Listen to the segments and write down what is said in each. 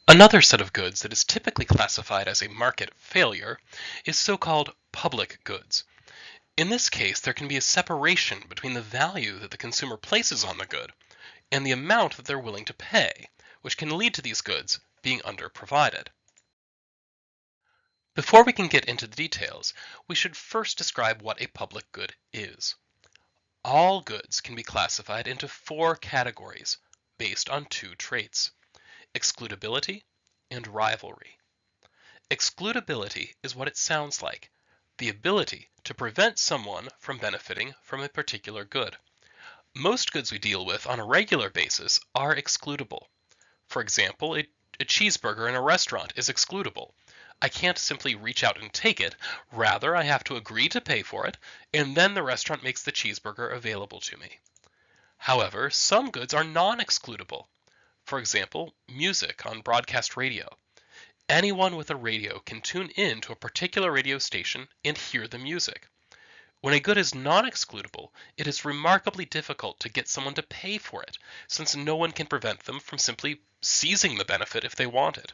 Another set of goods that is typically classified as a market failure is so-called public goods. In this case, there can be a separation between the value that the consumer places on the good and the amount that they're willing to pay, which can lead to these goods being underprovided. Before we can get into the details, we should first describe what a public good is. All goods can be classified into four categories based on two traits: excludability and rivalry. Excludability is what it sounds like: the ability to prevent someone from benefiting from a particular good. Most goods we deal with on a regular basis are excludable. For example, a cheeseburger in a restaurant is excludable. I can't simply reach out and take it. Rather, I have to agree to pay for it, and then the restaurant makes the cheeseburger available to me. However, some goods are non-excludable. For example, music on broadcast radio. Anyone with a radio can tune in to a particular radio station and hear the music. When a good is non-excludable, it is remarkably difficult to get someone to pay for it, since no one can prevent them from simply seizing the benefit if they want it.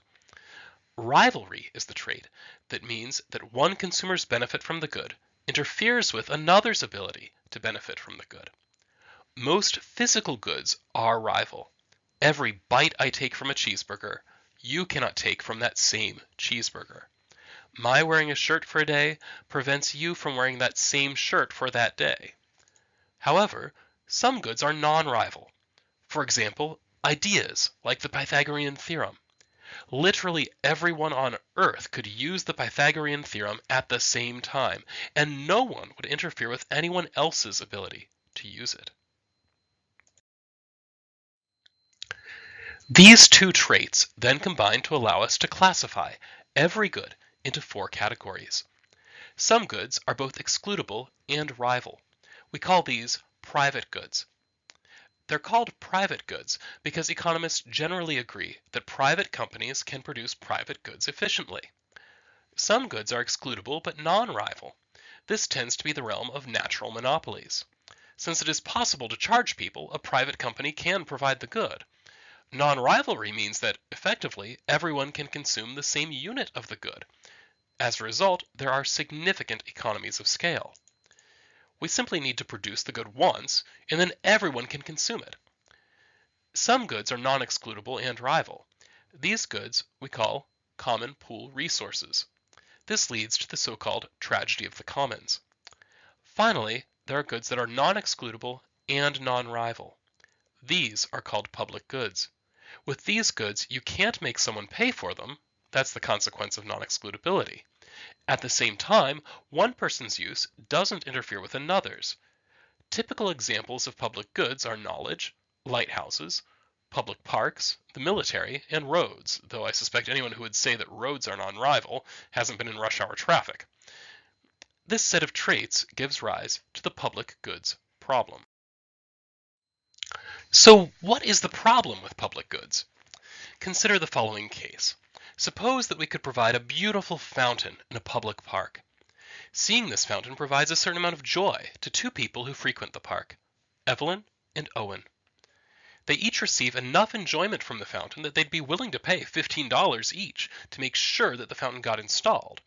Rivalry is the trait that means that one consumer's benefit from the good interferes with another's ability to benefit from the good. Most physical goods are rival. Every bite I take from a cheeseburger, you cannot take from that same cheeseburger. My wearing a shirt for a day prevents you from wearing that same shirt for that day. However, some goods are non-rival. For example, ideas like the Pythagorean theorem. Literally everyone on Earth could use the Pythagorean theorem at the same time, and no one would interfere with anyone else's ability to use it. These two traits then combine to allow us to classify every good into four categories. Some goods are both excludable and rival. We call these private goods. They're called private goods because economists generally agree that private companies can produce private goods efficiently. Some goods are excludable but non-rival. This tends to be the realm of natural monopolies. Since it is possible to charge people, a private company can provide the good. Non-rivalry means that, effectively, everyone can consume the same unit of the good. As a result, there are significant economies of scale. We simply need to produce the good once, and then everyone can consume it. Some goods are non-excludable and rival. These goods we call common pool resources. This leads to the so-called tragedy of the commons. Finally, there are goods that are non-excludable and non-rival. These are called public goods. With these goods, you can't make someone pay for them. That's the consequence of non-excludability. At the same time, one person's use doesn't interfere with another's. Typical examples of public goods are knowledge, lighthouses, public parks, the military, and roads, though I suspect anyone who would say that roads are non-rival hasn't been in rush hour traffic. This set of traits gives rise to the public goods problem. So what is the problem with public goods? Consider the following case. Suppose that we could provide a beautiful fountain in a public park. Seeing this fountain provides a certain amount of joy to two people who frequent the park, Evelyn and Owen. They each receive enough enjoyment from the fountain that they'd be willing to pay $15 each to make sure that the fountain got installed.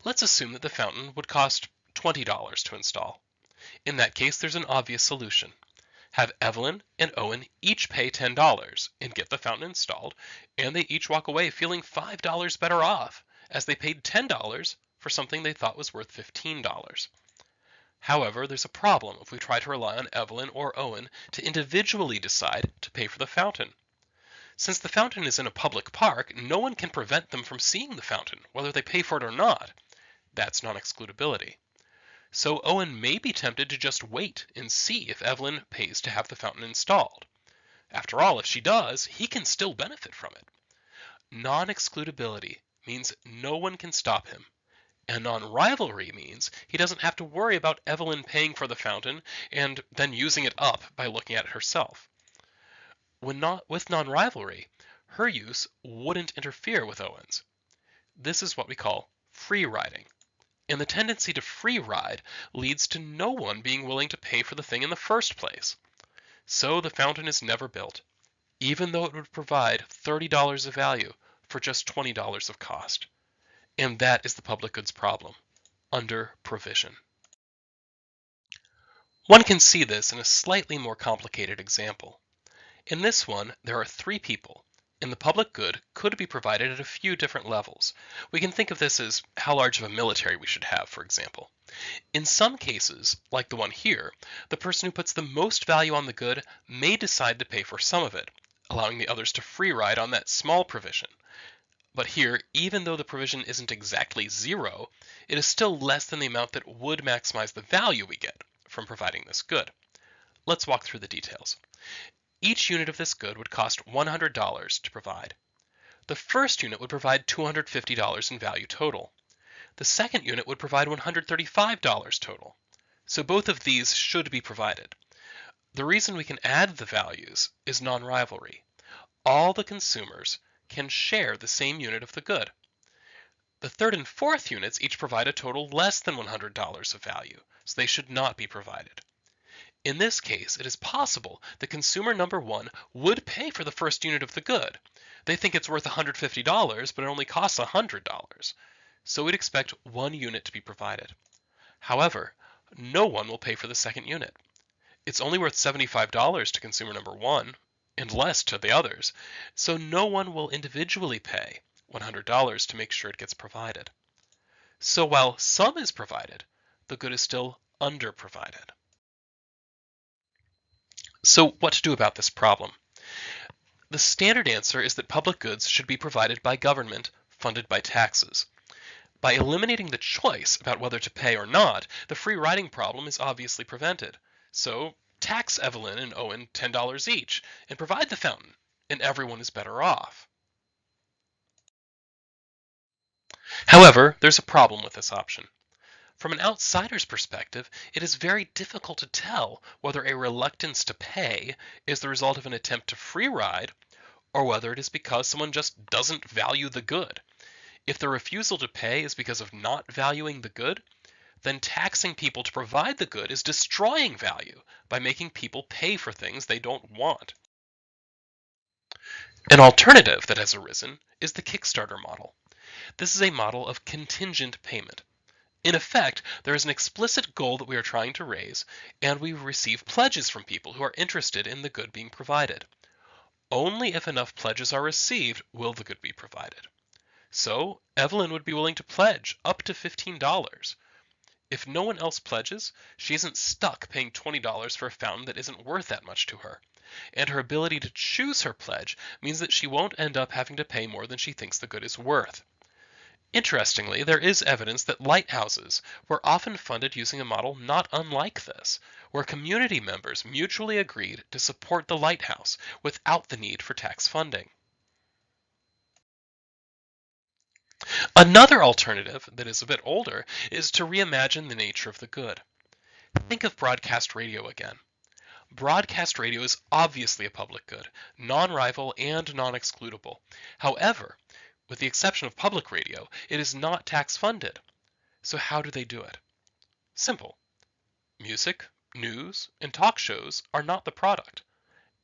Let's assume that the fountain would cost $20 to install. In that case, there's an obvious solution. Have Evelyn and Owen each pay $10 and get the fountain installed, and they each walk away feeling $5 better off, as they paid $10 for something they thought was worth $15. However, there's a problem if we try to rely on Evelyn or Owen to individually decide to pay for the fountain. Since the fountain is in a public park, no one can prevent them from seeing the fountain, whether they pay for it or not. That's non-excludability. So Owen may be tempted to just wait and see if Evelyn pays to have the fountain installed. After all, if she does, he can still benefit from it. Non-excludability means no one can stop him, and non-rivalry means he doesn't have to worry about Evelyn paying for the fountain and then using it up by looking at it herself. With non-rivalry, her use wouldn't interfere with Owen's. This is what we call free riding. And the tendency to free ride leads to no one being willing to pay for the thing in the first place. So the fountain is never built. Even though it would provide $30 of value, for just $20 of cost. And that is the public goods problem, under provision. One can see this in a slightly more complicated example. In this one, there are three people, and the public good could be provided at a few different levels. We can think of this as how large of a military we should have, for example. In some cases, like the one here, the person who puts the most value on the good may decide to pay for some of it, allowing the others to free ride on that small provision. But here, even though the provision isn't exactly zero, it is still less than the amount that would maximize the value we get from providing this good. Let's walk through the details. Each unit of this good would cost $100 to provide. The first unit would provide $250 in value total. The second unit would provide $135 total. So both of these should be provided. The reason we can add the values is non-rivalry. All the consumers can share the same unit of the good. The third and fourth units each provide a total less than $100 of value, so they should not be provided. In this case, it is possible that consumer number one would pay for the first unit of the good. They think it's worth $150, but it only costs $100. So we'd expect one unit to be provided. However, no one will pay for the second unit. It's only worth $75 to consumer number one, and less to the others, so no one will individually pay $100 to make sure it gets provided. So while some is provided, the good is still underprovided. So what to do about this problem? The standard answer is that public goods should be provided by government, funded by taxes. By eliminating the choice about whether to pay or not, the free riding problem is obviously prevented. So tax Evelyn and Owen $10 each and provide the fountain, and everyone is better off. However, there's a problem with this option. From an outsider's perspective, it is very difficult to tell whether a reluctance to pay is the result of an attempt to free ride or whether it is because someone just doesn't value the good. If the refusal to pay is because of not valuing the good, then taxing people to provide the good is destroying value by making people pay for things they don't want. An alternative that has arisen is the Kickstarter model. This is a model of contingent payment. In effect, there is an explicit goal that we are trying to raise, and we receive pledges from people who are interested in the good being provided. Only if enough pledges are received will the good be provided. So, Evelyn would be willing to pledge up to $15. If no one else pledges, she isn't stuck paying $20 for a fountain that isn't worth that much to her. And her ability to choose her pledge means that she won't end up having to pay more than she thinks the good is worth. Interestingly, there is evidence that lighthouses were often funded using a model not unlike this, where community members mutually agreed to support the lighthouse without the need for tax funding. Another alternative that is a bit older is to reimagine the nature of the good. Think of broadcast radio again. Broadcast radio is obviously a public good, non-rival and non-excludable. However, with the exception of public radio, it is not tax-funded. So how do they do it? Simple. Music, news, and talk shows are not the product.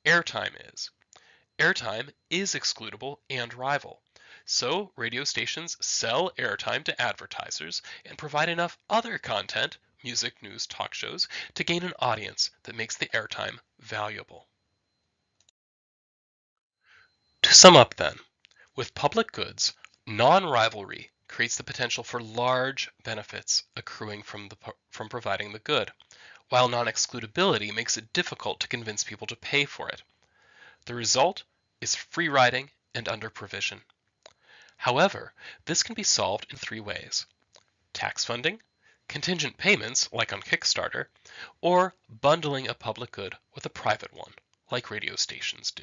Airtime is. Airtime is excludable and rival. So radio stations sell airtime to advertisers and provide enough other content, music, news, talk shows, to gain an audience that makes the airtime valuable. To sum up then, with public goods, non-rivalry creates the potential for large benefits accruing from providing the good, while non-excludability makes it difficult to convince people to pay for it. The result is free riding and under provision. However, this can be solved in three ways: tax funding, contingent payments, like on Kickstarter, or bundling a public good with a private one, like radio stations do.